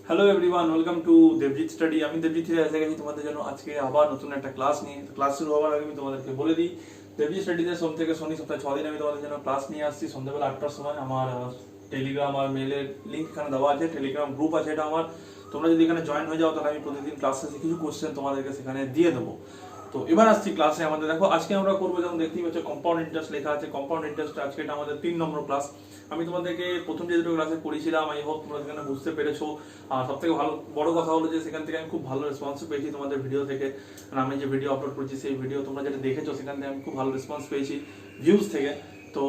Hello everyone, welcome to Debjit study. আমি দেবজিৎ এসে গেছি তোমাদের জন্য আজকে আবার নতুন একটা ক্লাস নিয়ে। ক্লাস শুরু হওয়ার আগে আমি তোমাদেরকে বলে দিই, দেবজিৎ স্টাডিতে সোম থেকে শনি সপ্তাহে 6 দিন আমি তোমাদের জন্য ক্লাস নিয়ে আসছি সন্ধ্যাবেলা 8টার সময়। আমার টেলিগ্রাম আর মেলের লিঙ্ক এখানে দেওয়া আছে, টেলিগ্রাম গ্রুপ আছে এটা আমার। তোমরা যদি এখানে জয়েন হয়ে যাও তাহলে আমি প্রতিদিন ক্লাস শেষে কিছু কোশ্চেন তোমাদেরকে সেখানে দিয়ে দেবো। তো এবার আসছি ক্লাসে আমাদের। দেখো আজকে আমরা করবো, যেমন দেখতেই পাচ্ছ কম্পাউন্ড ইন্টারেস্ট লেখা আছে। কম্পাউন্ড ইন্টারেস্ট আজকে এটা আমাদের 3 নম্বর ক্লাস। আমি তোমাদেরকে প্রথম যে দুটো ক্লাসে করেছিলাম, আই হোপ তোমরা সেখানে বুঝতে পেরেছো। আর সব থেকে বড় কথা হলো যে সেখান থেকে আমি খুব ভালো রেসপন্স পেয়েছি তোমাদের ভিডিও থেকে। আমি যে ভিডিও আপলোড করছি সেই ভিডিও তোমরা যেটা দেখেছো সেখান থেকে আমি খুব ভালো রেসপন্স পেয়েছি ভিউজ থেকে। তো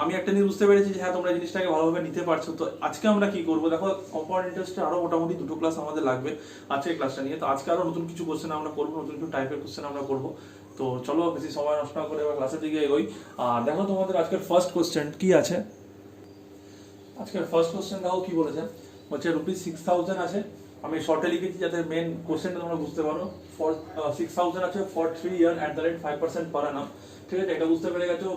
আমি একটা জিনিস বুঝতে পেরেছি যে হ্যাঁ, তোমরা জিনিসটাকে ভালোভাবে নিতে পারছো। তো আজকে আমরা কি করবো, দেখো কম্পাউন্ড ইন্টারেস্টে আরো মোটামুটি 2টো ক্লাস আমাদের লাগবে আজকে ক্লাসটা নিয়ে। তো আজকে আরো নতুন কিছু কোশ্চেন আমরা করবো, নতুন কিছু টাইপের কোশ্চেন আমরা করবো। তো চলো বেশি সময় নষ্ট না করে এবার ক্লাসের দিকে এগোই। আর দেখো তোমাদের আজকের ফার্স্ট কোশ্চেন কি আছে। আজকের ফার্স্ট কোশ্চেন দেখো কি বলেছে, বলছে ₹6000 আছে। আমি শর্টে লিখেছি যাতে মেন কোশ্চেনটা তোমরা বুঝতে পারো। ফর 6000 আছে for 3 year at the rate 5% পার অ্যানাম। ঠিক আছে, এটা বুঝতে পেরে গেছো।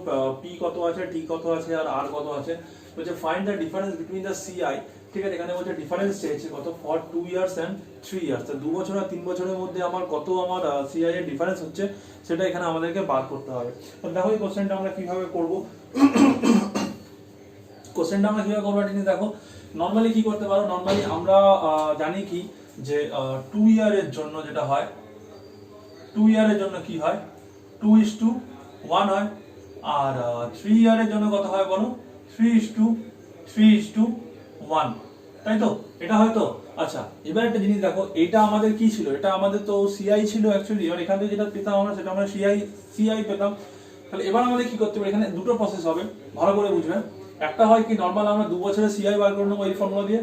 পি কত আছে, টি কত আছে আর আর কত আছে। বলছে find the difference between the CI. ঠিক আছে, এখানে বলছে ডিফারেন্স চেয়েছে কত ফর 2 ইয়ার্স এন্ড 3 ইয়ার্স। তো 2 বছর আর 3 বছরের মধ্যে আমার কত আমার সিআই এর ডিফারেন্স হচ্ছে সেটা এখানে আমাদেরকে বার করতে হবে। তো দেখো এই কোশ্চেনটা আমরা কিভাবে করব। কোশ্চেনটা আমরা কিভাবে করবো এটা দেখো। নরমালি কি করতে পারো, নরমালি আমরা জানি কি যে 2 ইয়ারের জন্য যেটা হয়, 2 ইয়ারের জন্য কি হয় 2:1 হয়। আর 3 ইয়ারের জন্য কত হয় বলো, 3:1। তাই তো, এটা হয়তো। আচ্ছা এবার একটা জিনিস দেখো, এটা আমাদের কি ছিল, এটা আমাদের তো সিআই ছিল অ্যাকচুয়ালি। আর এখান থেকে যেটা পেতাম আমরা সেটা আমরা সিআই পেতাম। তাহলে এবার আমাদের কি করতে হবে, এখানে দুটো প্রসেস হবে, ভালো করে বুঝবেন। একটা হয় কি নরমাল আমরা 2 বছরের সিআই বার করে নেবো এই ফর্মুলা দিয়ে।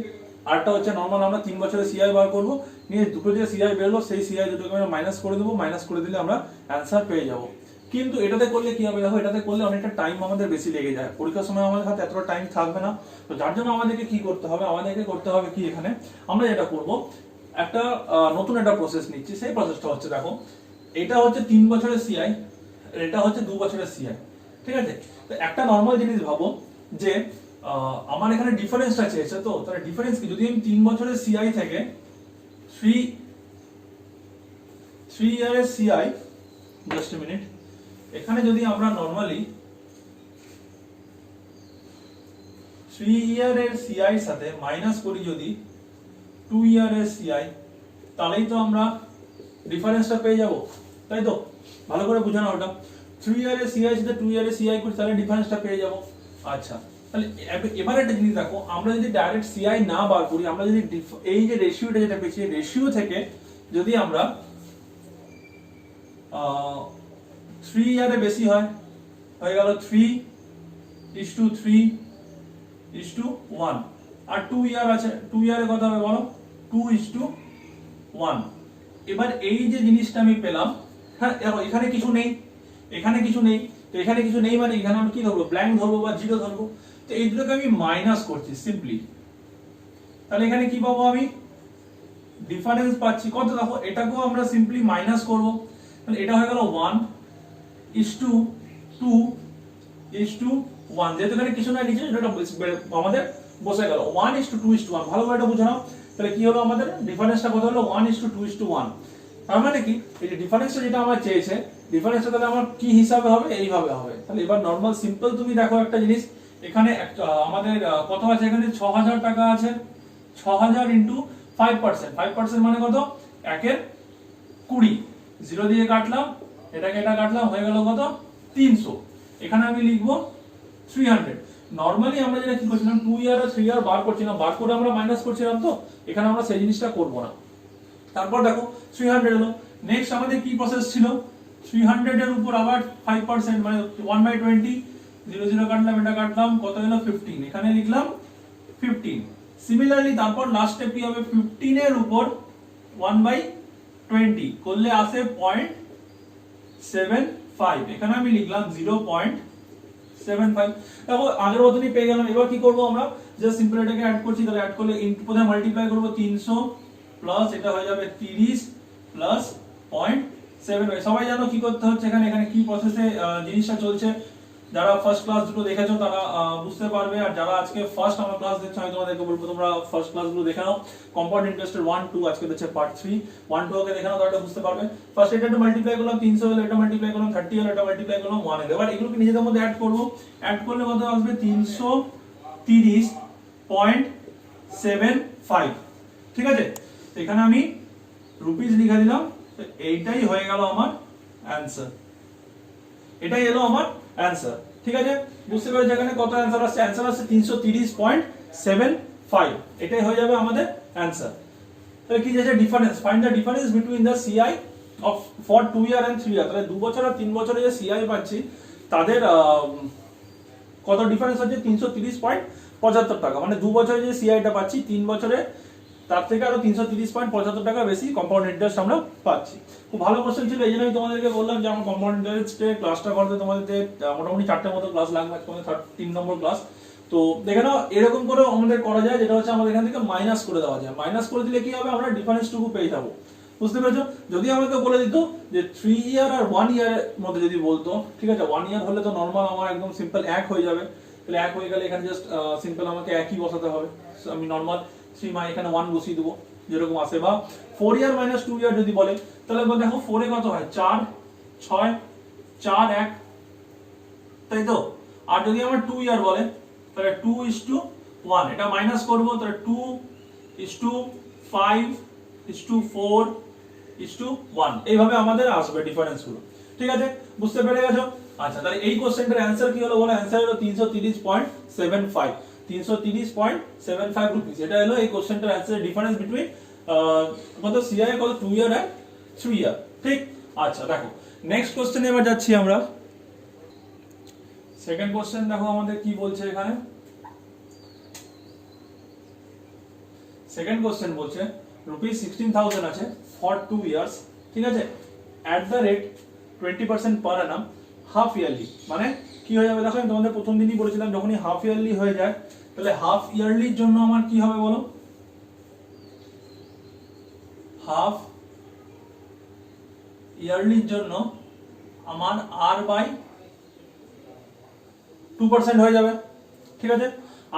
আরেকটা হচ্ছে নরমাল আমরা 3 বছরের সিআই বার করবো, নিয়ে দুটো যে সিআই বেরোলো সেই সিআই দুটোকে আমরা মাইনাস করে দেবো। মাইনাস করে দিলে আমরা অ্যান্সার পেয়ে যাবো। কিন্তু এটাতে করলে কি হবে দেখো, এটাতে করলে অনেকটা টাইম আমাদের বেশি লেগে যায়। পরীক্ষার সময় আমাদের হাতে এতটা টাইম থাকবে না। তো যার জন্য আমাদেরকে কি করতে হবে, আমাদেরকে করতে হবে কি, এখানে আমরা যেটা করব একটা নতুন একটা প্রসেস নিচ্ছি। সেই প্রসেসটা হচ্ছে দেখো, এটা হচ্ছে 3 বছরের সিআই, এটা হচ্ছে 2 বছরের সিআই। ঠিক আছে, তো একটা নরমাল জিনিস ভাবো যে আমার এখানে ডিফারেন্সটা চেয়েছে। তো তাহলে ডিফারেন্স কি, যদি আমি 3 বছরের সিআই থেকে 3 ইয়ারের সিআই, জাস্ট এ মিনিট, এখানে যদি আমরা নরমালি 3 ইয়ারের সিআই সাথে মাইনাস করি যদি 2 ইয়ারের সিআই, তাহলেই তো আমরা ডিফারেন্সটা পেয়ে যাব। তাই তো, ভালো করে বুঝানো ওটা। 3 ইয়ারের সিআই সাথে 2 ইয়ারের সিআই করি তাহলে ডিফারেন্সটা পেয়ে যাব। আচ্ছা তাহলে এবার একটা জিনিস দেখো, আমরা যদি ডাইরেক্ট সিআই না বার করি, আমরা যদি এই যে রেশিওটা যেটা পেয়েছি রেশিও থেকে যদি আমরা 3 ইয়ারে বেশি হয়, হয়ে গেল 3:3:1। আর 2 ইয়ার আছে, 2 ইয়ারে কত হবে বলো, 2:1। এবার এই যে জিনিসটা আমি পেলাম, হ্যাঁ এখানে কিছু নেই, এখানে কিছু নেই। তো এখানে কিছু নেই মানে এখানে আমরা কি ধরবো, ব্ল্যাঙ্ক ধরবো বা জিরো ধরবো। তো এই দুটোকে আমি মাইনাস করছি সিম্পলি। তাহলে এখানে কি পাবো, আমি ডিফারেন্স পাচ্ছি কত দেখো, এটাকেও আমরা সিম্পলি মাইনাস করব। তাহলে এটা হয়ে গেল 1:2:1। যেহেতু এখানে কিছু না নিচে এটা আমাদের বসে গেল 1:2:1। ভালো করে এটা বুঝে নাও। তাহলে কি হলো, আমাদের ডিফারেন্সটা কত হলো, 1:2:1। তার মানে কি, এই যে ডিফারেন্সটা যেটা আমার চেয়েছে, ডিফারেন্সটা তাহলে আমার কি হিসাবে হবে, এইভাবে হবে। তাহলে এবার নরমাল সিম্পল তুমি দেখো একটা জিনিস, এখানে আমাদের কত আছে, এখানে 6000 টাকা আছে। 6000 ইন্টু 5%, 5% মানে কত, 1/20। 0 দিয়ে কাটলাম, এটাকে এটা কাটলাম, হয়ে গেল কত, 300। এখানে আমি লিখবো 300। নরমালি আমরা যেটা কি করছিলাম, 2 ইয়ার আর 3 ইয়ার বার করছিলাম, বার করে আমরা মাইনাস করছিলাম। তো এখানে আমরা সেই জিনিসটা করব না। তারপর দেখো 300 এলো। নেক্সট আমাদের কি প্রসেস ছিল, 300 এর উপর আবার 5% মানে 1/20। 0 0 কাটলাম, এটা কাটলাম, কত হলো 15। এখানে লিখলাম 15। সিমিলারলি তারপর লাস্ট স্টেপ কি হবে, 15 এর উপর 1/20 করলে আসে 0.75। এখানে আমি লিখলাম 0.75। দেখো আগের মতনই পেয়ে গেলাম। এবার কি করব আমরা, জাস্ট সিম্পল এটাকে অ্যাড করছি। তাহলে অ্যাড করলে ইনটু প্রথমে মাল্টিপ্লাই করব 300 প্লাস এটা হয়ে যাবে 30 প্লাস 0.75। সবাই জানো কি করতে হচ্ছে, এখানে এখানে কি প্রসেসে জিনিসটা চলছে, যারা ফার্স্ট ক্লাস দুটো দেখেছো তারা বুঝতে পারবে, আর যারা আজকে ফার্স্ট আমার ক্লাস দেখছো আমি তোমাদেরকে বলবো তোমরা ফার্স্ট ক্লাসগুলো দেখে নাও। কম্পাউন্ড ইন্টারেস্টের 1 2 আজকে হচ্ছে পার্ট 3, 1 2 ওকে দেখে নাও, তাহলে বুঝতে পারবে। ফার্স্ট এটা মাল্টিপ্লাই করলাম 300 হলো, এটা মাল্টিপ্লাই করলাম 30 হলো, এটা মাল্টিপ্লাই করলাম 1 এর। এবার এগুলোকে নিজেদের মধ্যে অ্যাড করব, অ্যাড করলে কত আসবে 330.75। ঠিক আছে, এখানে আমি রুপিস লিখে দিলাম, তো এইটাই হয়ে গেল আমার অ্যানসার, এটাই এলো আমার অ্যানসার। ঠিক আছে, বুঝতে পেরেছো এখানে কত অ্যানসার আসছে? অ্যানসার আসছে 330.75, এটাই হয়ে যাবে আমাদের অ্যানসার। তাহলে কি আছে difference, find the difference between the CI of for 2 year and 3 year. তাহলে 2 বছর আর 3 বছরে যে সিআই পাচ্ছি তাদের কত ডিফারেন্স হচ্ছে 330.75 টাকা, মানে 2 বছরে যে সিআইটা পাচ্ছি 3 বছরে তার থেকে আরো 330.75 টাকা বেশি কম্পাউন্ড ইন্টারেস্ট আমরা পাচ্ছি। খুব ভালো কোশ্চেন ছিল, এই জন্য আমি তোমাদেরকে বললাম যে আমার কম্পাউন্ড ইন্টারেস্টে ক্লাসটা করতে তোমাদের মোটামুটি 4টের মতো ক্লাস লাগবে, তোমাদের 3 নম্বর ক্লাস। তো দেখে নাও এরকম করে আমাদের করা যায়, যেটা হচ্ছে আমাদের এখান থেকে মাইনাস করে দেওয়া যায়। মাইনাস করে দিলে কি হবে, আমরা ডিফারেন্সটুকু পেয়ে যাবো। বুঝতে পেরেছো? যদি আমাকে বলে দিত যে 3 ইয়ার আর 1 ইয়ারের মধ্যে যদি বলতো, ঠিক আছে 1 ইয়ার হলে তো নরমাল আমার একদম সিম্পল 1 হয়ে যাবে, তাহলে 1 হয়ে গেলে এখানে জাস্ট সিম্পল আমাকে একই বসাতে হবে। আমি নরমাল 3 মানে এখানে 1 বসিয়ে দেবো যেরকম আসে। বা 4 ইয়ার মাইনাস 2 ইয়ার যদি বলে, তাহলে দেখো 4 এ কত হয় 4 6 4 1, তাই তো। আর যদি আমার 2 ইয়ার বলে তাহলে 2:1, এটা মাইনাস করব, তাহলে 2:5:4:1, এইভাবে আমাদের আসবে ডিফারেন্স গুলো। ঠিক আছে, বুঝতে পেরে গেছো? আচ্ছা, তাহলে এই কোশ্চেনটার অ্যানসার কি হলো বলো? অ্যানসার হলো 330.75, 330.75 রুপিস। এটা হলো এই কোশ্চেনটার অ্যানসার, ডিফারেন্স বিটুইন কত সিআই কত 2 ইয়ার এন্ড 3 ইয়ার। ঠিক, আচ্ছা দেখো নেক্সট কোশ্চেনে এবার যাচ্ছি আমরা। সেকেন্ড কোশ্চেন দেখো আমাদের কি বলছে এখানে। সেকেন্ড কোশ্চেন বলছে রুপিস 16,000 আছে ফর 2 ইয়ার্স, ঠিক আছে, at the rate 20% per annum half yearly. মানে কি হয়ে যাবে দেখো, আমি তোমাদের প্রথম দিনই বলেছিলাম যখনই হাফ ইয়ারলি হয়ে যায় তাহলে হাফ ইয়ারলির জন্য আমার কি হবে বলো? হাফ ইয়ারলির জন্য আমার r/2% হয়ে যাবে। ঠিক আছে,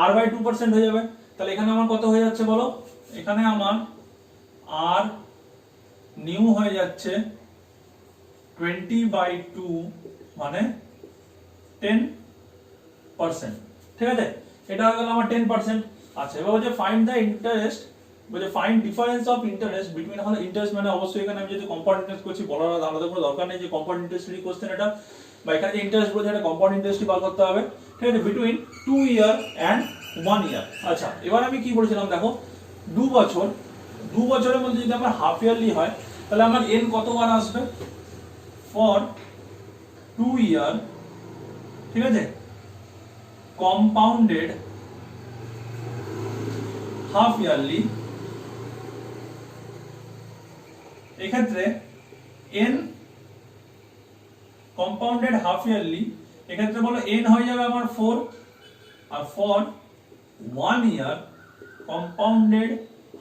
r/2% হয়ে যাবে। তাহলে এখানে আমার কত হয়ে যাচ্ছে বলো? এখানে আমার r নিউ হয়ে যাচ্ছে 20/2 মানে 10%। ঠিক আছে, এটা হয়ে গেল আমার 10%। আচ্ছা, এবার হচ্ছে ফাইন্ড দ্য ইন্টারেস্ট, বলছে find difference of interest between, এখন ইন্টারেস্ট মানে অবশ্যই এখানে আমি যদি কম্পাউন্ড ইন্টারেস্ট করছি বলার আলাদা কোনো দরকার নেই যে কম্পাউন্ড ইন্টারেস্টেরই কোশ্চেন এটা, বা এখানে যে ইন্টারেস্ট বলছে এটা কম্পাউন্ড ইন্টারেস্টই বার করতে হবে। ঠিক আছে, বিটুইন 2 ইয়ার এন্ড 1 ইয়ার। আচ্ছা, এবার আমি কি বলেছিলাম দেখো, 2 বছর, 2 বছরের মধ্যে যদি আমার হাফ ইয়ারলি হয় তাহলে আমার n কতবার আসবে? ফর 2 ইয়ার, ঠিক আছে, কম্পাউন্ডেড হাফ ইয়ারলি, এক্ষেত্রে n কম্পাউন্ডেড হাফ ইয়ারলি, এক্ষেত্রে বলো n হয়ে যাবে আমার 4, আর for 1 year compounded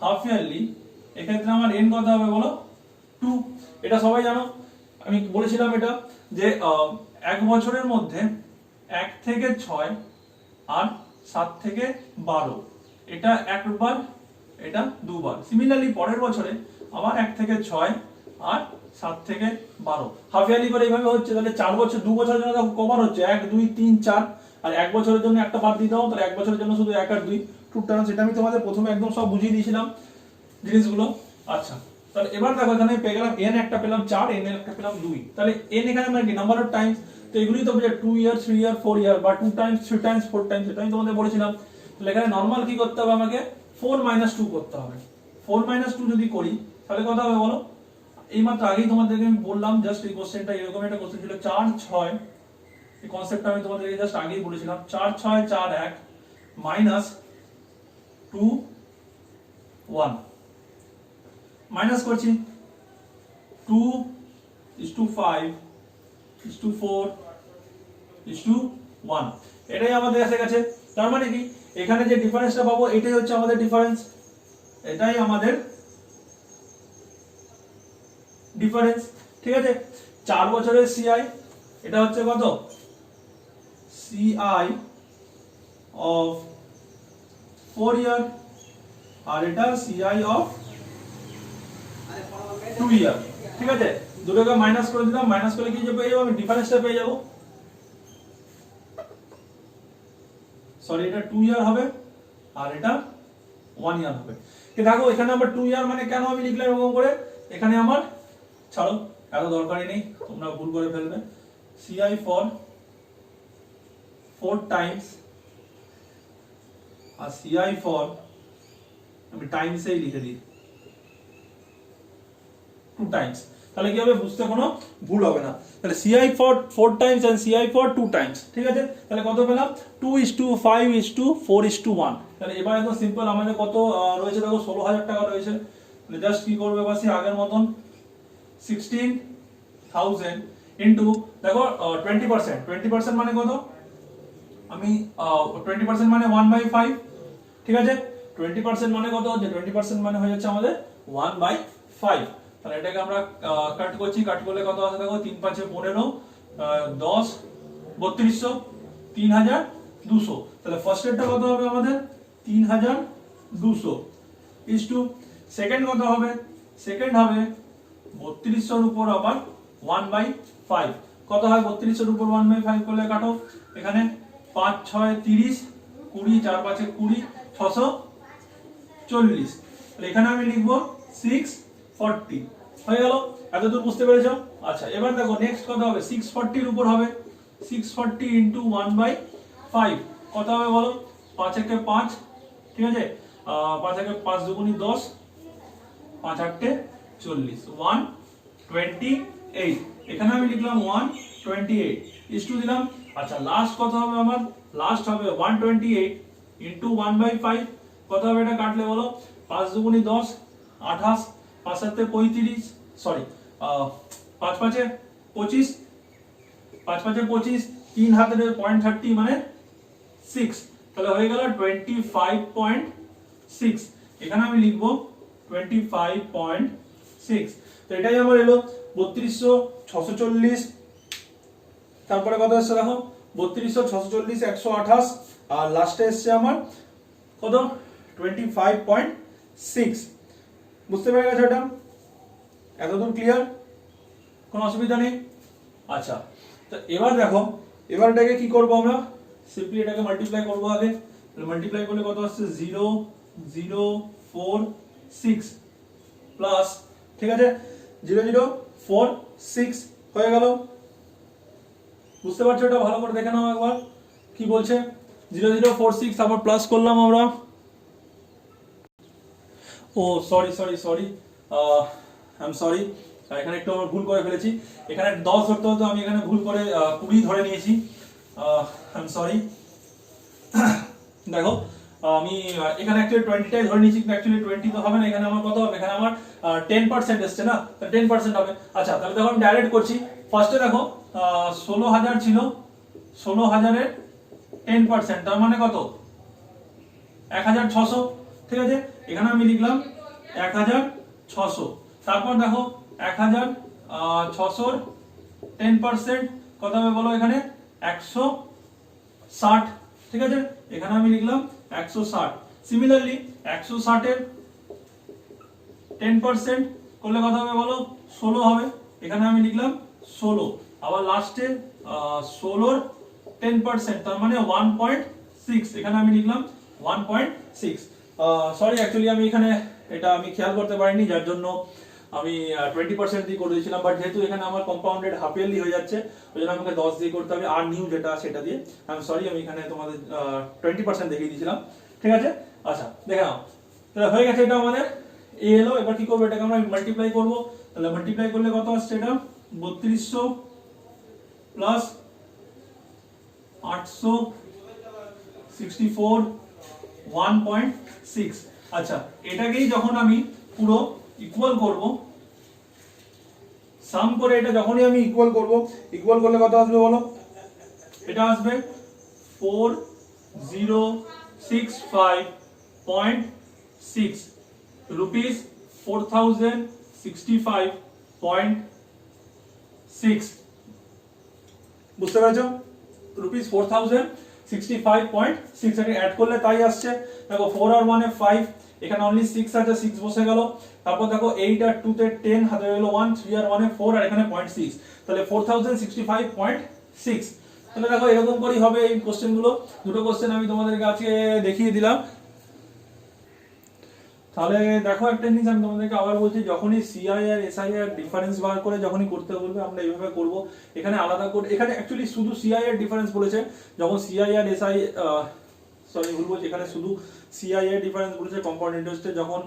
half yearly, এক্ষেত্রে আমার n কত হবে বলো? 2। এটা সবাই জানো, আমি বলেছিলাম এটা যে 1 বছরের মধ্যে 1 থেকে 6 আর 7 থেকে 12, এটা একবার, এটা দুবার। সিমিলারলি পরের বছরে আবার 1 থেকে 6 আর 7 থেকে 12 হাফ ইয়ারলি করে এইভাবে হচ্ছে। তাহলে 4 বছর, 2 বছরের জন্য কবার হচ্ছে 1 2 3 4, আর 1 বছরের জন্য একটা বাদ দিয়ে দাও, তাহলে 1 বছরের জন্য শুধু 1 আর 2 টু টার্মস। এটা আমি তোমাদের প্রথমে একদম সব বুঝিয়ে দিয়েছিলাম জিনিসগুলো। আচ্ছা, তাহলে এবার দেখো এখানে পেয়ে গেলাম n একটা পেলাম 4, n একটা পেলাম 2, তাহলে n এখানে মানে কি নাম্বার অফ টাইমস, তো এগুলোই তো বোঝায় 2 ইয়ার 3 ইয়ার 4 ইয়ার, বা 2 টাইমস 3 টাইমস 4 টাইমস, এটা আমি তোমাদের বলেছিলাম। তাহলে এখানে নরমাল কি করতে হবে আমাকে? 4 - 2 করতে হবে। 4 - 2 যদি করি তাহলে কত হবে বলো? এই মাত্র আগেই তোমাদেরকে আমি বললাম, জাস্ট এই কোশ্চেনটা এরকম একটা কোশ্চেন ছিল 4 6, এই কনসেপ্টটা আমি তোমাদেরকে জাস্ট আগেই বলেছিলাম। 4 6 4 1 মাইনাস 2 1, মাইনাস করছি 2:5:4:1, এটাই আমাদের এসে গেছে। তার মানে কি এখানে যে ডিফারেন্সটা পাবো এটাই হচ্ছে আমাদের ডিফারেন্স, এটাই আমাদের ডিফারেন্স। ঠিক আছে, 4 বছরের সিআই এটা হচ্ছে কত? CI of 4 ইয়ার আর এটা CI of 2 ইয়ার। ঠিক আছে, দুটোকে মাইনাস করে দিলাম, মাইনাস করলে কি যে পেয়ে যাবো আমি ডিফারেন্সটা পেয়ে যাবো। সরি, এটা 2 ইয়ার হবে আর এটা 1 ইয়ার হবে। কিন্তু দেখো এখানে আমার 2 ইয়ার মানে কেন আমি লিখলাম এরকম করে, এখানে আমার ছাড়ো এত দরকারই নেই, তোমরা ভুল করে ফেলবে। CI for 4 টাইমস আর CI for আমি টাইমসেই লিখে দিই 2 টাইমস, তাহলে কি হবে বুঝতে কোনো ভুল হবে না। তাহলে CI for 4 times and CI for 2 times. ঠিক আছে, তাহলে কত পেলাম 2:5:4:1। তাহলে এবার একদম সিম্পল, আমাদের কত রয়েছে দেখো 16,000 টাকা রয়েছে। তাহলে জাস্ট কি করবে বাসি আগের মতন 16,000 ইনটু দেখো 20% মানে কত, আমি 20% মানে 1/5। ঠিক আছে, 20% মানে কত হচ্ছে, 20% মানে হয়ে যাচ্ছে আমাদের 1/5। তাহলে এটাকে আমরা কাট করছি, কাট করলে কত আসে দেখো 3×5=15, 10 3200, 3200। তাহলে ফার্স্ট এরটা কত হবে আমাদের 3200 ইজ টু সেকেন্ড কত হবে, সেকেন্ড হবে 3200 এর উপর আবার 1/5। কত হয় 3200 এর উপর 1/5 করলে কাটো, এখানে 5 6 30, 20 4 5 20, 640। তাহলে এখানে আমি লিখবো 640। হয়ে গেল, এতদূর বুঝতে পেরেছো? আচ্ছা, এবার দেখো নেক্সট কত হবে, 640 এর উপর হবে 640 ইনটু 1/5 কত হবে বলো, 5 একে 5। ঠিক আছে, 5 একে 5 দুগুনি 10, 5 8 40, 128। এখানে আমি লিখলাম 128 ইজ টু দিলাম। আচ্ছা, লাস্ট কত হবে আমার, লাস্ট হবে 128 ইনটু 1/5 কত হবে, এটা কাটলে বলো 5 দুগুনি 10, 28, 5 7 35, সরি 5 5 25, 5 5 25, 3 হাতে 0.30 মানে 6। তাহলে হয়ে গেল 25.6। এখানে আমি লিখবো 25.6। তো এটাই আমার এলো 3200 640, তারপরে কত আসছে দেখো 3200 640 128, আর লাস্টে এসছে আমার কত 25.6। বুঝতে পেরে গেছো এটা? এতদূর ক্লিয়ার? কোনো অসুবিধা নেই? আচ্ছা, তো এবার দেখো, এবার এটাকে কি করব আমরা, সিম্পলি এটাকে মাল্টিপ্লাই করব আগে। তাহলে মাল্টিপ্লাই করলে কত আসছে 0046 প্লাস, ঠিক আছে 0046 হয়ে গেল। বুঝতে পারছো এটা? ভালো করে দেখে নাও একবার কি বলছে, 0046 আবার প্লাস করলাম আমরা। ও sorry sorry sorry, I am sorry, এখানে একটু আমরা ভুল করে ফেলেছি। এখানে 10 ধরতে হতো, আমি এখানে ভুল করে 20 ধরে নিয়েছি। I am sorry. দেখো আমি এখানে অ্যাকচুয়ালি 20টাই ধরে নিয়েছি, কিন্তু অ্যাকচুয়ালি 20 তো হবে না, এখানে আমার কত হবে, এখানে আমার 10% এসছে না, 10% হবে। আচ্ছা, তাহলে দেখো আমি ডাইরেক্ট করছি। ফার্স্টে দেখো 16,000 ছিল, 16,000 এর 10% তার মানে কত 1,600। ঠিক আছে, এখানে আমি লিখলাম 1,600। তারপর দেখো 1,600 10% কত হবে বলো, এখানে 160। ঠিক আছে, এখানে আমি লিখলাম 160। সিমিলারলি 160 এর 10% করলে কত হবে বলো, 16 হবে। এখানে আমি লিখলাম 16। আবার লাস্টে 16 এর 10% তার মানে 1.6, এখানে আমি লিখলাম 1.6। সরি, অ্যাকচুয়ালি আমি এখানে এটা আমি খেয়াল করতে পারিনি, যার জন্য আমি 20% দিয়ে করে দিয়েছিলাম। বাট যেহেতু এখানে আমার কম্পাউন্ডেড হাফ ইয়ারলি হয়ে যাচ্ছে, ওই জন্য আমাকে 10 দিয়ে করতে হবে, আর নিউ যেটা সেটা দিয়ে। আই এম সরি, আমি এখানে তোমাদের 20% দেখিয়ে দিয়েছিলাম। ঠিক আছে, আচ্ছা দেখে নাও, তাহলে হয়ে গেছে এটা আমাদের এ এলো। এবার কি করবো, এটাকে আমরা মাল্টিপ্লাই করবো। তাহলে মাল্টিপ্লাই করলে কত আসছে, এটা 3200 প্লাস 864 1.6। আচ্ছা, এটাকেই যখন আমি পুরো ইকুয়াল করব, সাম করে এটা যখনই আমি ইকুয়াল করব, ইকুয়াল করলে কত আসবে বলো, এটা আসবে 4065.6 রুপিস 4065.6। বুঝতে পেরেছো? রুপিস 4065.6 এটাকে অ্যাড করলে তাই আসছে। দেখো 4 আর 1 এ 5, এখানে অনলি 6 আছে, 6 বসে গেল। তারপর দেখো 8 আর 2 তে 10, হাতে রইলো 1, 3 আর 1 এ 4, আর এখানে 0.6, তাহলে 4065.6। তাহলে দেখো এরকম করেই হবে এই কোশ্চেন গুলো। দুটো কোশ্চেন আমি তোমাদেরকে আজকে দেখিয়ে দিলাম। তাহলে দেখো একটা জিনিস আমি তোমাদেরকে আবার বলছি, যখনই সিআই আর এসআই এর ডিফারেন্স বার করে যখনই করতে বলবে আমরা এইভাবে করব। এখানে আলাদা করে, এখানে অ্যাকচুয়ালি শুধু সিআই এর ডিফারেন্স বলেছে, যখন সিআই আর এসআই ভুল বলছি, এখানে শুধু সিআই এর ডিফারেন্স বলেছে কম্পাউন্ড ইন্টারেস্টে। যখন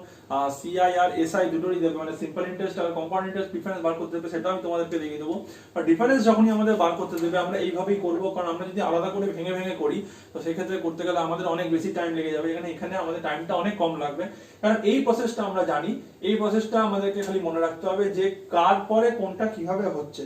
সিআই আর এসআই দুটোরই দেবে, মানে সিম্পল ইন্টারেস্ট আর কম্পাউন্ড ইন্টারেস্ট ডিফারেন্স বার করতে দেবে, সেটা আমি তোমাদেরকে দেখিয়ে দেবো। আর ডিফারেন্স যখনই আমাদের বার করতে দেবে আমরা এইভাবেই করব, কারণ আমরা যদি আলাদা করে ভেঙে ভেঙে করি তো সেক্ষেত্রে করতে গেলে আমাদের অনেক বেশি টাইম লেগে যাবে। এখানে আমাদের টাইমটা অনেক কম লাগবে, কারণ এই প্রসেসটা আমরা জানি। এই প্রসেসটা আমাদেরকে খালি মনে রাখতে হবে যে কার পরে কোনটা কিভাবে হচ্ছে।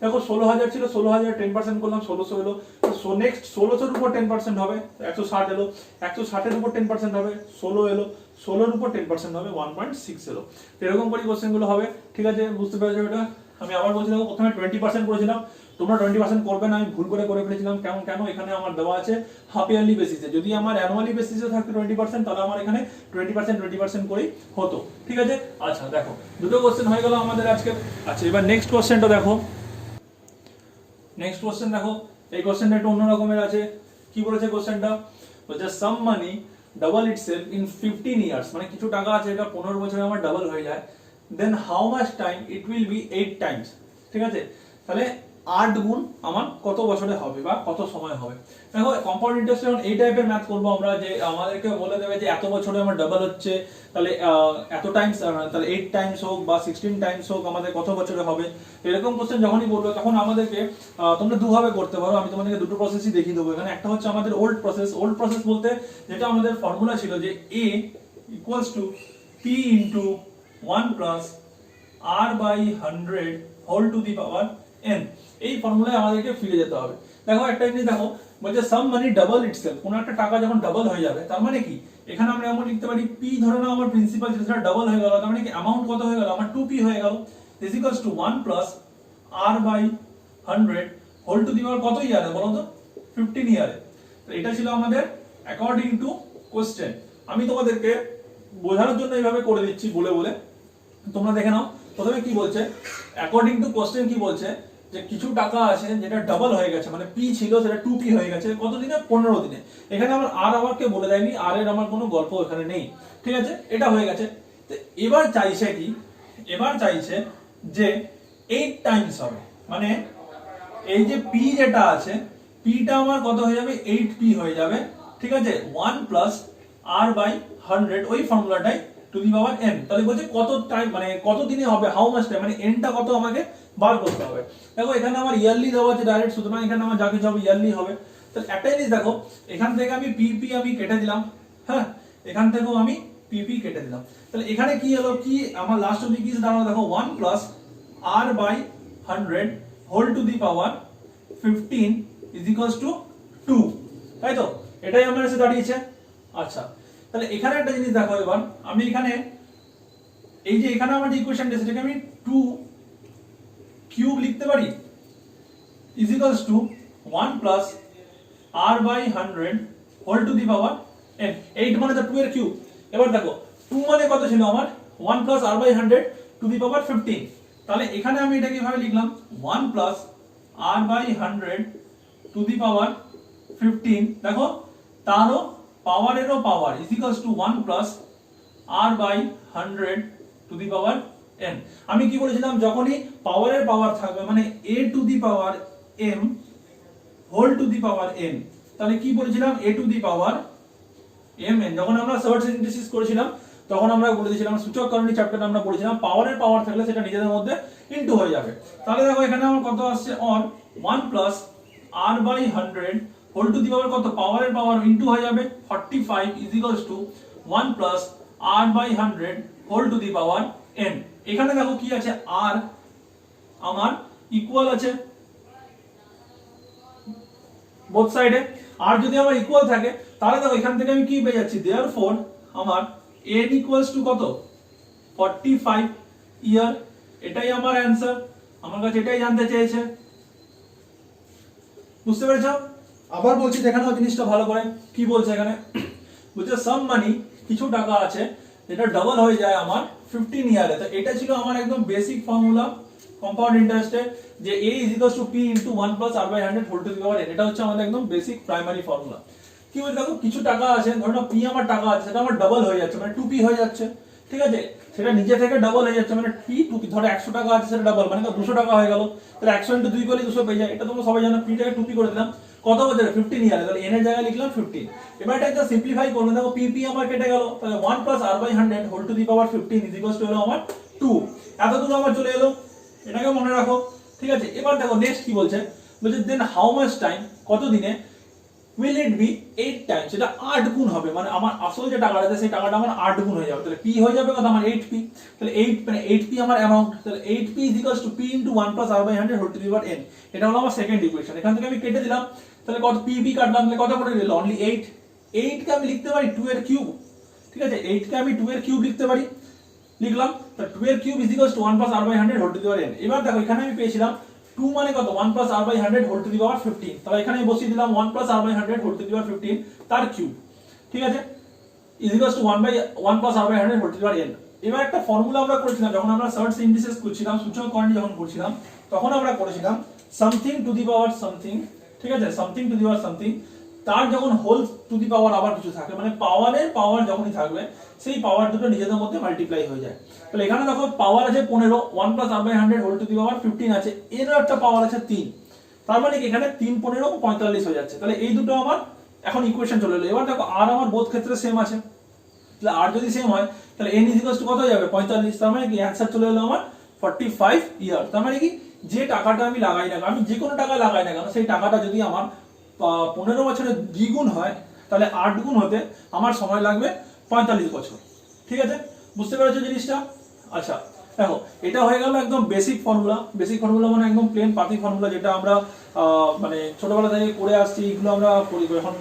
দেখো 16,000 ছিল, 16,000 10% করলাম, 1600 এলো। তো নেক্সট 1600 এর উপর 10% হবে, 160 এলো। 160 এর উপর 10% হবে, 16 এলো। 16 এর উপর 10% হবে, 1.6 এলো। এরকম করে কোশ্চেন গুলো হবে, ঠিক আছে? বুঝতে পেরেছো এটা? আমি আবার বলছি, দেখো প্রথমে 20% করেছিলাম, তোমরা 20% করবে না, আমি ভুল করে ফেলেছিলাম। কেন? এখানে আমার দেওয়া আছে হাফ ইয়ারলি বেসিসে। যদি আমার অ্যানুয়ালি বেসিসে থাকতো 20%, তাহলে আমার এখানে 20% করেই হতো, ঠিক আছে? আচ্ছা দেখো, দুটো কোশ্চেন হয়ে গেল আমাদের আজকে। আচ্ছা এবার নেক্সট কোশ্চেনটা দেখো। নেক্সট কোশ্চেন দেখো, এই কোশ্চেনটা একটু অন্য রকমের আছে। কি বলেছে কোশ্চেনটা? বলছে সাম মানি ডাবল ইটসেলফ ইন 15 ইয়ার্স, মানে কিছু টাকা আছে এটা 15 বছরে আমার ডাবল হয়ে যায়, then how much time it will be 8 times. ঠিক আছে, তাহলে 8 গুণ আমার কত বছরে হবে বা কত সময় হবে। দেখো কম্পাউন্ড ইন্টারেস্ট যখন এই টাইপের ম্যাথ করবো আমরা, যে আমাদেরকে বলে দেবে যে এত বছরে আমার ডাবল হচ্ছে, তাহলে এত টাইমস, তাহলে 8 টাইমস হোক বা 16 টাইমস হোক আমাদের কত বছরে হবে। এরকম কোশ্চেন যখনই বলবো তখন আমাদেরকে তোমরা দুভাবে করতে পারো। আমি তোমাদেরকে দুটো প্রসেসই দেখিয়ে দেবো এখানে। একটা হচ্ছে আমাদের ওল্ড প্রসেস বলতে যেটা আমাদের ফর্মুলা ছিল যে a equals to p into 1 plus r by 100 whole to the power n। এই ফর্মুলায় আমাদেরকে ফিরে যেতে হবে। দেখো একটা জিনিস দেখো, বলছে সাম মানি ডাবল ইটসেলফ, কোন একটা টাকা যখন ডাবল হয়ে যাবে তার মানে কি, এখানে আমরা এমন লিখতে পারি p ধরে নাও আমার প্রিন্সিপাল যেটা ডাবল হয়ে গেল, তার মানে কি অ্যামাউন্ট কত হয়ে গেল, আমার 2p হয়ে গেল, is equals to 1 plus r by 100 whole to the power কত ইয়ারে বলো তো, 15 ইয়ারে। তো এটা ছিল আমাদের অ্যাকর্ডিং টু কোশ্চেন। আমি তোমাদেরকে বোঝানোর জন্য এইভাবে করে দিচ্ছি বলে বলে, তোমরা দেখে নাও। প্রথমে কি বলছে, অ্যাকর্ডিং টু কোশ্চেন কি বলছে, যে কিছু টাকা আছে যেটা ডাবল হয়ে গেছে, মানে p ছিল সেটা 2p হয়ে গেছে কত দিনে, 15 দিনে। এখানে আমার আর আমাকে বলে দেয়নি, আর এর আমার কোনো গল্প এখানে নেই, ঠিক আছে? এটা হয়ে গেছে। তো এবার চাইছে কি, এবার চাইছে যে 8 টাইমস হবে, মানে এই যে p যেটা আছে, p টা আমার কত হয়ে যাবে, 8p হয়ে যাবে, ঠিক আছে? 1 প্লাস r বাই 100, ওই ফর্মুলাটাই টু দি পাওয়ার n। তাহলে বলছে কত টাইম, মানে কত দিনে হবে, হাউ মাচ টাইম, মানে n টা কত আমাকে বার করতে হবে। দেখো এখানে আমার ইয়ারলি দেওয়া আছে ডাইরেক্ট, সুতরাং এখানে আমার যা কিছু হবে ইয়ারলি হবে। তাহলে একটা জিনিস দেখো, এখান থেকে আমি pp আমি কেটে দিলাম, হ্যাঁ, এখান থেকেও আমি pp কেটে দিলাম। তাহলে এখানে কি হলো, কি আমার লাস্ট অবধি কি দাঁড়ালো, দেখো 1 plus r by 100 whole to the power 15 is equals to 2, তাই তো? এটাই আমার এসে দাঁড়িয়েছে। আচ্ছা তাহলে এখানে একটা জিনিস দেখো, এবার আমি এখানে এই যে এখানে আমার যে ইকুয়েশনটা সেটাকে আমি 2 কিউব লিখতে পারি, is equals to 1 plus r by 100 whole to the power n। 8 মানে তো 2 এর কিউব। এবার দেখো 2 মানে কত ছিল আমার, 1 plus r by 100 to the power 15। তাহলে এখানে আমি এটা কিভাবে লিখলাম, 1 plus r by 100 to the power 15। দেখো তারও পাওয়ারেরও power is equals to 1 plus r by 100 to the power n। আমি কি বলেছিলাম, যখনই পাওয়ারের পাওয়ার থাকবে, মানে a to the power m whole to the power n, তাহলে কি বলেছিলাম, a to the power mn। যখন আমরা সার্চ সিনথেসিস করেছিলাম তখন আমরা বলে দিয়েছিলাম, সূচককরণী চ্যাপ্টারে আমরা পড়েছিলাম, পাওয়ারের পাওয়ার থাকলে সেটা নিজেদের মধ্যে ইনটু হয়ে যাবে। তাহলে দেখো এখানে আমার কত আসছে, on 1 plus r by 100 whole to the power কত, পাওয়ারের পাওয়ার ইনটু হয়ে যাবে 45 is equals to 1 plus r by 100 whole to the power n। এখানে দেখো কি আছে, r আমার ইকুয়াল আছে বোথ সাইডে। আর যদি আমার ইকুয়াল থাকে তাহলে দেখো এখান থেকে আমি কি পেয়ে যাচ্ছি, देयरफॉर আমার n ইকুয়ালস টু কত, 45 ইয়ার। এটাই আমার অ্যানসার, আমার কাছে এটাই জানতে চেয়েছে। বুঝতে পেরেছো? আবার বলছি দেখে নাও জিনিসটা ভালো করে, কি বলছে এখানে, বলছে সাম মানি, কিছু টাকা আছে যেটা ডাবল হয়ে যায় আমার 15 ইয়ারে। তো এটা ছিল আমার একদম বেসিক ফর্মুলা কম্পাউন্ড ইন্টারেস্টে, যে a = p * 1 + r/100 whole to the power n। এটা হচ্ছে আমাদের একদম বেসিক প্রাইমারি ফর্মুলা। কি বলছে দেখো, কিছু টাকা আছে, ধরো না p আমার টাকা আছে, সেটা আমার ডাবল হয়ে যাচ্ছে, মানে 2p হয়ে যাচ্ছে, ঠিক আছে, সেটা নিজে থেকে ডাবল হয়ে যাচ্ছে, মানে p 2p, ধরো 100 টাকা আছে সেটা ডাবল, মানে 200 টাকা হয়ে গেল, তাহলে 100 * 2 করলে 200 পেয়ে যায়। এটা তোমরা সবাই জানো, p টাকে 2p করে দিলাম, কত বছরে 15 ইয়ারে, তাহলে n এর জায়গায় লিখলাম 15। এবার এটা একটা সিম্পলিফাই করব, দেখো pp আমার কেটে গেল, তাহলে 1 + r/100 whole to the power 15 হলো আমার 2। এতদূর আমার চলে এলো, এটাকে মনে রাখো, ঠিক আছে। এবার দেখো নেক্সট কি বলছে, বলছে দেন হাউ মাচ টাইম, কত দিনে, will it be 8 টাইমস, সেটা 8 গুণ হবে, মানে আমার আসল যে টাকাটা আছে সেই টাকাটা আমার 8 গুণ হয়ে যাবে, তাহলে p হয়ে যাবে কত আমার 8p, তাহলে 8 মানে 8p আমার অ্যামাউন্ট, তাহলে 8p = p * 1 + r/100 whole to the power n। এটা হলো আমার সেকেন্ড ইকুয়েশন। এখান থেকে আমি কেটে দিলাম, তাহলে কত p কাটলাম, তাহলে কত পড়ে গেল, অনলি 8। 8 কে আমি লিখতে পারি 2 এর কিউব, ঠিক আছে, 8 কে আমি 2 এর কিউব লিখতে পারি, লিখলাম, তাহলে 2 এর cube = 1 + r/100 whole to the power n। এবার দেখো এখানে আমি পেয়েছিলাম 2 মানে কত, 1 + r/100 whole to the power 15, তাহলে এখানে আমি বসিয়ে দিলাম 1 + r/100 whole to the power 15 তার কিউব, ঠিক আছে, = 1 + r/100 whole to the power n। এবার একটা ফর্মুলা আমরা করেছিলাম যখন আমরা সার্চ ইন্ডিসেস করছিলাম, সূচক করণী যখন করছিলাম, তখন আমরা করেছিলাম something to the power something, ঠিক আছে, something to the power something, তার যখন হোল টু দি পাওয়ার আবার কিছু থাকে, মানে পাওয়ারের পাওয়ার যখনই থাকবে সেই পাওয়ার দুটো নিজেদের মধ্যে মাল্টিপ্লাই হয়ে যায়। তাহলে এখানে দেখো পাওয়ার আছে 15, 1 + r/100 whole to the power 15 আছে, এরও একটা পাওয়ার আছে 3, তার মানে কি এখানে 3 15 45 হয়ে যাচ্ছে। তাহলে এই দুটো আমার এখন ইকুয়েশন চলে এলো। এবার দেখো আর আমার বোথ ক্ষেত্রে সেম আছে, তাহলে আর যদি সেম হয় তাহলে n = কত হয়ে যাবে 45, তার মানে কি অ্যানসার চলে এলো আমার 45 ইয়ার। তার মানে কি যে টাকাটা আমি লাগাই না, আমি যে কোনো টাকা লাগাই না কেন, সেই টাকাটা যদি আমার 15 বছরের দ্বিগুণ হয়, তাহলে 8 গুণ হতে আমার সময় লাগবে 45 বছর, ঠিক আছে, বুঝতে পেরেছো জিনিসটা? আচ্ছা দেখো, এটা হয়ে গেল একদম বেসিক ফর্মুলা। বেসিক ফর্মুলা মানে একদম প্লেন পাতি ফর্মুলা, যেটা আমরা মানে ছোটবেলা থেকে করে আসছি, এগুলো আমরা যখন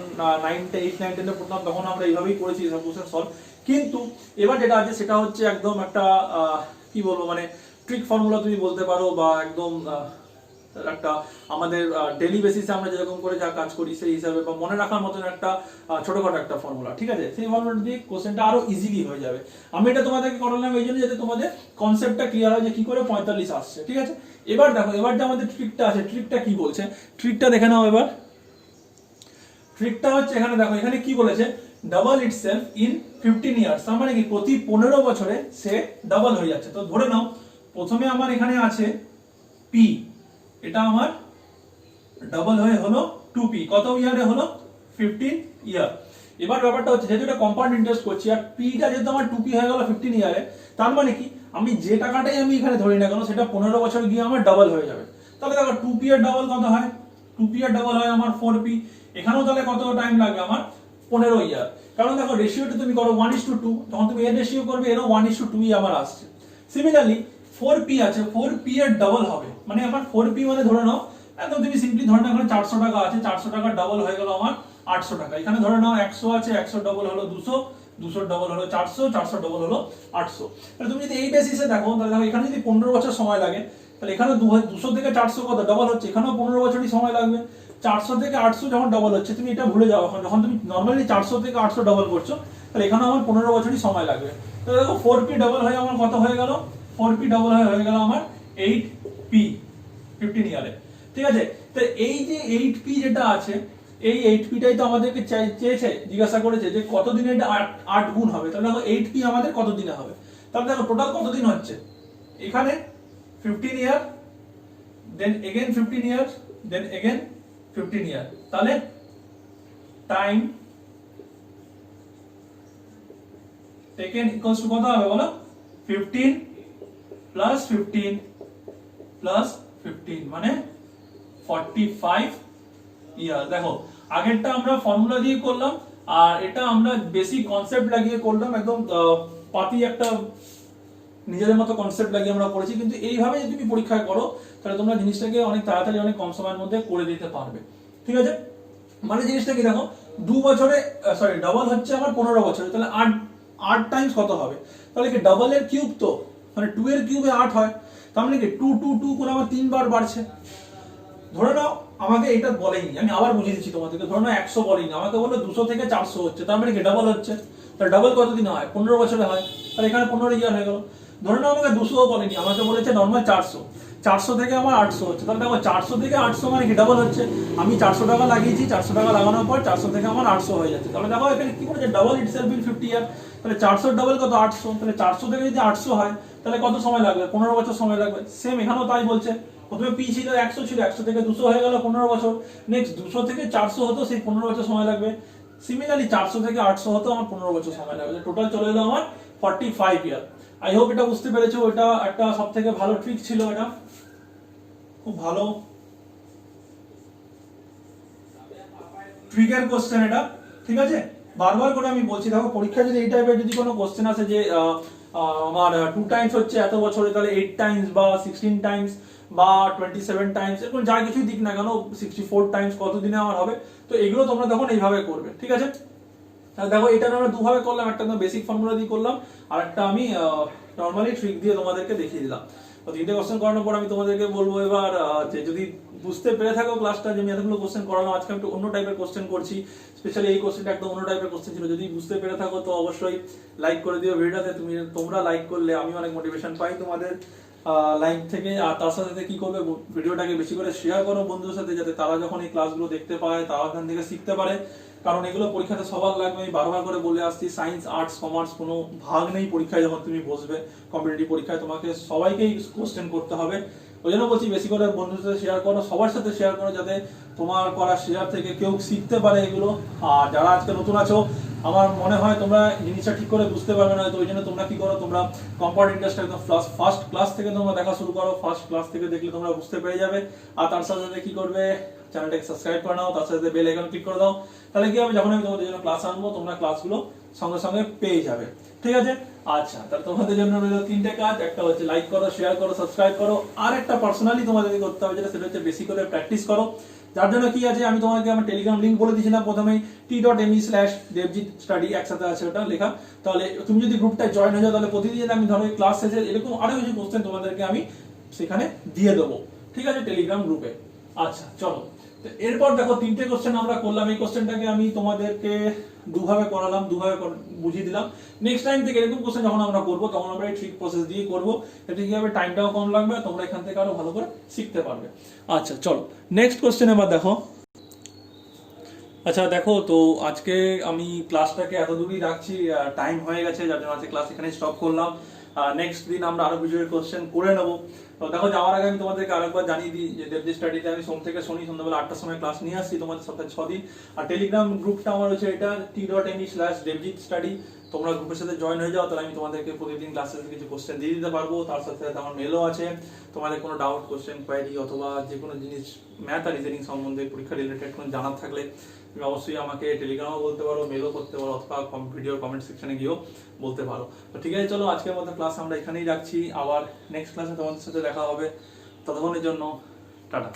8 9 10 এ পড়তাম তখন আমরা এইভাবেই করেছি সব কোশ্চেন সলভ। কিন্তু এবার যেটা আছে সেটা হচ্ছে একদম একটা কি বলবো, মানে ট্রিক ফর্মুলা তুমি বলতে পারো, বা একদম একটা আমাদের ডেইলি বেসিসে আমরা যেরকম করে যা কাজ করি সেই হিসাবে, বা মনে রাখার মতন একটা ছোটখাটো একটা ফর্মুলা, ঠিক আছে, সেই ফর্মুলাটা দিয়ে কোশ্চেনটা আরো ইজিলি হয়ে যাবে। আমি এটা তোমাদেরকে করালাম এই জন্য যাতে তোমাদের কনসেপ্টটা ক্লিয়ার হয় যে কি করে 45 আসছে, ঠিক আছে। এবার দেখো, এবার যে আমাদের ট্রিকটা আছে, ট্রিকটা কি বলছে, ট্রিকটা দেখে নাও এবার। ট্রিকটা হচ্ছে এখানে দেখো, এখানে কি বলেছে, ডাবল ইটসেলফ ইন 15 ইয়ার্স, তার মানে কি প্রতি 15 বছরে সে ডাবল হয়ে যাচ্ছে। তো ধরে নাও প্রথমে আমার এখানে আছে p, এটা আমার ডাবল হয়ে হলো 2p, কত ইয়ারে হলো 15 ইয়ার। এবার ব্যাপারটা হচ্ছে যেহেতু এটা কম্পাউন্ড ইন্টারেস্ট করছি, আর p টা যেহেতু আমার 2p হয়ে গেল 15 ইয়ারে, তার মানে কি আমি যে টাকাটাই আমি এখানে ধরি না কেন সেটা 15 বছর গিয়ে আমার ডাবল হয়ে যাবে। তাহলে দেখো 2p এর ডাবল কত হয়, 2p এর ডাবল হয় আমার 4p, এখানেও তাহলে কত টাইম লাগবে আমার 15 ইয়ার। কারণ দেখো রেশিওটা তুমি করো 1:2, যখন তুমি এর রেশিও করবে এরও 1:2ই আমার আসছে। সিমিলারলি 4p আছে, 4p এর ডাবল হবে, মানে আমার 4p মানে ধরে নাও একদম তুমি সিম্পলি ধরে নাও এখানে 400 টাকা আছে, 400 টাকা ডাবল হয়ে গেল আমার 800 টাকা। এখানে ধরে নাও 100 আছে, 100 ডাবল হলো 200, 200 ডাবল হলো 400, 400 ডাবল হলো 800। তাহলে তুমি যদি এই বেসিসে দেখো, তাহলে দেখো এখানে যদি 15 বছর সময় লাগে, তাহলে এখানে 200 থেকে 400 কত ডাবল হচ্ছে, এখানেও 15 বছরই সময় লাগবে। 400 থেকে 800 যখন ডাবল হচ্ছে, তুমি এটা ভুলে যাও, যখন তুমি নরমালি 400 থেকে 800 ডাবল করছো, তাহলে এখানে আমার 15 বছরই সময় লাগবে। তাহলে দেখো 4p ডাবল হয়ে আমার কত হয়ে গেল, 4p ডাবল হয়ে গেল আমার 8p 15 ইয়ারে, ঠিক আছে। তো এই যে 8p যেটা আছে, এই 8p টাই তো আমাদেরকে চেয়েছে, জিজ্ঞাসা করেছে যে কত দিনে এটা 8 গুণ হবে। তাহলে দেখো 8p আমাদের কত দিনে হবে, তাহলে দেখো টোটাল কত দিন হচ্ছে, এখানে 15 ইয়ার, দেন এগেইন 15 ইয়ার, দেন এগেইন 15 ইয়ার, তাহলে টাইম টেকেন ইকুয়ালস টু কত হবে বলো, 15 প্লাস 15 প্লাস 15 মানে 45 ইয়ার। দেখো আগেরটা আমরা ফর্মুলা দিয়ে করলাম, আর এটা আমরা বেসিক কনসেপ্ট লাগিয়ে করলাম, একদম পাতি একটা নিজেদের মতো কনসেপ্ট লাগিয়ে আমরা করেছি। কিন্তু এইভাবে যদি তুমি পরীক্ষায় করো তাহলে তোমরা জিনিসটাকে অনেক তাড়াতাড়ি অনেক কম সময়ের মধ্যে করে দিতে পারবে, ঠিক আছে। মানে জিনিসটা কি দেখো, 2 বছরে সরি ডাবল হচ্ছে আমার 15 বছরে, তাহলে 8 টাইমস কত হবে, তাহলে কি ডাবল এর কিউব, তো মানে 2 এর কিউবে 8 হয়, তার মানে কি 2 2 2 করে আমার 3 বার বাড়ছে। ধরে নাও আমাকে এটা বলেনি, আমি আবার বুঝিয়ে দিচ্ছি তোমাদেরকে। ধরো না 100 বলেনি, আমাকে বললো 200 থেকে 400 হচ্ছে, তার মানে কি ডাবল হচ্ছে। তাহলে ডাবল কতদিন হয়? 15 বছরে হয়। তাহলে এখানে 15 ইয়ার হয়ে গেল। ধরে নাও আমাকে 200 বলেনি, আমাকে বলেছে নর্মাল 400, 400 থেকে আমার 800 হচ্ছে। তাহলে দেখো 400 থেকে 800 মানে কি ডাবল হচ্ছে। আমি 400 টাকা লাগিয়েছি, 400 টাকা লাগানোর পর 400 থেকে আমার 800 হয়ে যাচ্ছে। তাহলে দেখো এখানে কি করেছে, ডাবল ইটসেলফ ইন 50 ইয়ার। তাহলে 400 ডাবল কত? 800। তাহলে 400 থেকে যদি 800 হয় তাহলে কত সময় লাগবে? 15 বছর সময় লাগবে। সেম এখানেও তাই বলছে। প্রথমে পি ছিল 100 ছিল, 100 থেকে 200 হয়ে গেল 15 বছর। নেক্সট 200 থেকে 400 হতো, সেই 15 বছর সময় লাগবে। সিমিলারলি 400 থেকে 800 হতো, আমার 15 বছর সময় লাগবে। টোটাল চলে এলো আমার 45 ইয়ার। আই হোপ এটা বুঝতে পেরেছো। এটা একটা সব থেকে ভালো ট্রিক ছিল, এটা খুব ভালো ট্রিকের কোশ্চেন এটা, ঠিক আছে। বারবার করে আমি বলছি, দেখো পরীক্ষায় যদি এই টাইপের যদি কোনো কোশ্চেন আসে যে আমার 2 টাইমস হচ্ছে এত বছরে, তাহলে 8 টাইমস বা 16 টাইমস বা 27 টাইমস, এরকম যা কিছুই দিক না কেন, 64 টাইমস কত দিনে আমার হবে, তো এগুলো তোমরা তখন এইভাবে করবে, ঠিক আছে। তাহলে দেখো এটা আমরা দুভাবে করলাম, একটা তো বেসিক ফর্মুলা দিয়ে করলাম, আর একটা আমি নরমালি ট্রিক দিয়ে তোমাদেরকে দেখিয়ে দিলাম। তো 3টে কোশ্চেন করানোর পর আমি তোমাদেরকে বলবো এবার যে যদি বুঝতে পেরে থাকো ক্লাসটা, যে আমি এতগুলো কোশ্চেন করালাম, আজকে একটু অন্য টাইপের কোশ্চেন করছি, স্পেশালি এই কোশ্চেনটা একদম অন্য টাইপের কোশ্চেন ছিল। যদি বুঝতে পেরে থাকো তো অবশ্যই লাইক করে দিও ভিডিওটাতে। তোমরা লাইক করলে আমি অনেক মোটিভেশন পাই তোমাদের লাইক থেকে। আর তার সাথে কি করবে, ভিডিওটাকে বেশি করে শেয়ার করো বন্ধুদের সাথে, যাতে তারা যখন এই ক্লাসগুলো দেখতে পায় তারা ওখান থেকে শিখতে পারে। কারণ এগুলো পরীক্ষাতে সবার লাগবে। আমি বারবার করে বলে আসছি, সায়েন্স আর্টস কমার্স কোনো ভাগ নেই পরীক্ষায়। যখন তুমি বসবে কম্পিটিটিভ পরীক্ষায়, তোমাকে সবাইকেই কোশ্চেন করতে হবে। ওই জন্য বলছি বেশি করে বন্ধুদের সাথে শেয়ার করো, সবার সাথে শেয়ার করো, যাতে তোমার করা শেয়ার থেকে কেউ শিখতে পারে এগুলো। আর যারা আজকে নতুন আছো, আমার মনে হয় তোমরা জিনিসটা ঠিক করে বুঝতে পারবে না, তো ওই জন্য তোমরা কি করো, তোমরা কম্পাউন্ড ইন্টারেস্ট একদম ফার্স্ট ক্লাস থেকে তোমরা দেখা শুরু করো। ফার্স্ট ক্লাস থেকে দেখলে তোমরা বুঝতে পেরে যাবে। আর তার সাথে সাথে কি করবে, চ্যানেলটাকে সাবস্ক্রাইব করে নাও, তার সাথে বেল আইকন ক্লিক করে দাও। তাহলে কি হবে, যখন আমি তোমাদের জন্য ক্লাস আনবো তোমরা ক্লাসগুলো সঙ্গে সঙ্গে পেয়ে যাবে, ঠিক আছে। আচ্ছা, তাহলে তোমাদের জন্য রইল 3টে কাজ। একটা হচ্ছে লাইক করো, শেয়ার করো, সাবস্ক্রাইব করো। আর একটা পার্সোনালি তোমাদেরকে করতে হবে, যেটা সেটা হচ্ছে বেশি করে প্র্যাকটিস করো। যার জন্য কি আছে, আমি তোমাকে আমার টেলিগ্রাম লিংক বলে দিয়েছিলাম প্রথমেই, t.me/devjit study, একসাথে আছে ওটা লেখা। তাহলে তুমি যদি গ্রুপটায় জয়েন হয়ে যাও, তাহলে প্রতিদিন আমি ধরো ক্লাস শেষে এরকম আরো কিছু কোশ্চেন তোমাদেরকে আমি সেখানে দিয়ে দেবো, ঠিক আছে, টেলিগ্রাম গ্রুপে। আচ্ছা চলো, এরপর দেখো 3টে কোশ্চেন আমরা করলাম। এই কোশ্চেনটাকে আমি তোমাদেরকে দুভাবে করালাম, দুভাবে বুঝিয়ে দিলাম। নেক্সট টাইম থেকে এরকম কোশ্চেন যখন আমরা করবো, তখন আমরা এই ট্রিক প্রসেস দিয়ে করবো। এতে কি হবে, টাইমটাও কম লাগবে, তোমরা এখান থেকে আরো ভালো করে শিখতে পারবে। আচ্ছা চলো, নেক্সট কোশ্চেন এবার দেখো। আচ্ছা দেখো, তো আজকে আমি ক্লাসটাকে এত দূরই রাখছি, টাইম হয়ে গেছে, যার জন্য আজকে ক্লাস এখানে স্টপ করলাম। নেক্সট দিন আমরা আরো কিছু কোশ্চেন করে নেবো। তো দেখো, যাওয়ার আগে আমি তোমাদেরকে আরেকবার জানিয়ে দিই যে দেবজিৎ স্টাডিতে আমি সোম থেকে শনি সন্ধ্যাবেলা 8টার সময় ক্লাস নিয়ে আসছি তোমাদের সপ্তাহে 6 দিন। আর টেলিগ্রাম গ্রুপটা আমার হচ্ছে এটা t.me/devjit study। তোমরা গ্রুপের সাথে জয়েন হয়ে যাও, তাহলে আমি তোমাদেরকে প্রতিদিন ক্লাসে কিছু কোশ্চেন দিয়ে দিতে পারবো। তার সাথে সাথে আমার মেলও আছে, তোমাদের কোনো ডাউট, কোশ্চেন, কোয়ারি অথবা যে কোনো জিনিস ম্যাথ আর রিজনিং সম্বন্ধে পরীক্ষা রিলেটেড কোনো জানার থাকলে তুমি অবশ্যই আমাকে টেলিগ্রামও বলতে পারো, মেলও করতে পারো, অথবা ভিডিও কমেন্ট সেকশনে গিয়েও বলতে পারো। তো ঠিক আছে, চলো আজকের মতো ক্লাস আমরা এখানেই রাখছি। আবার নেক্সট ক্লাসে তোমাদের সাথে দেখা হবে। ততক্ষণের জন্য টাটা।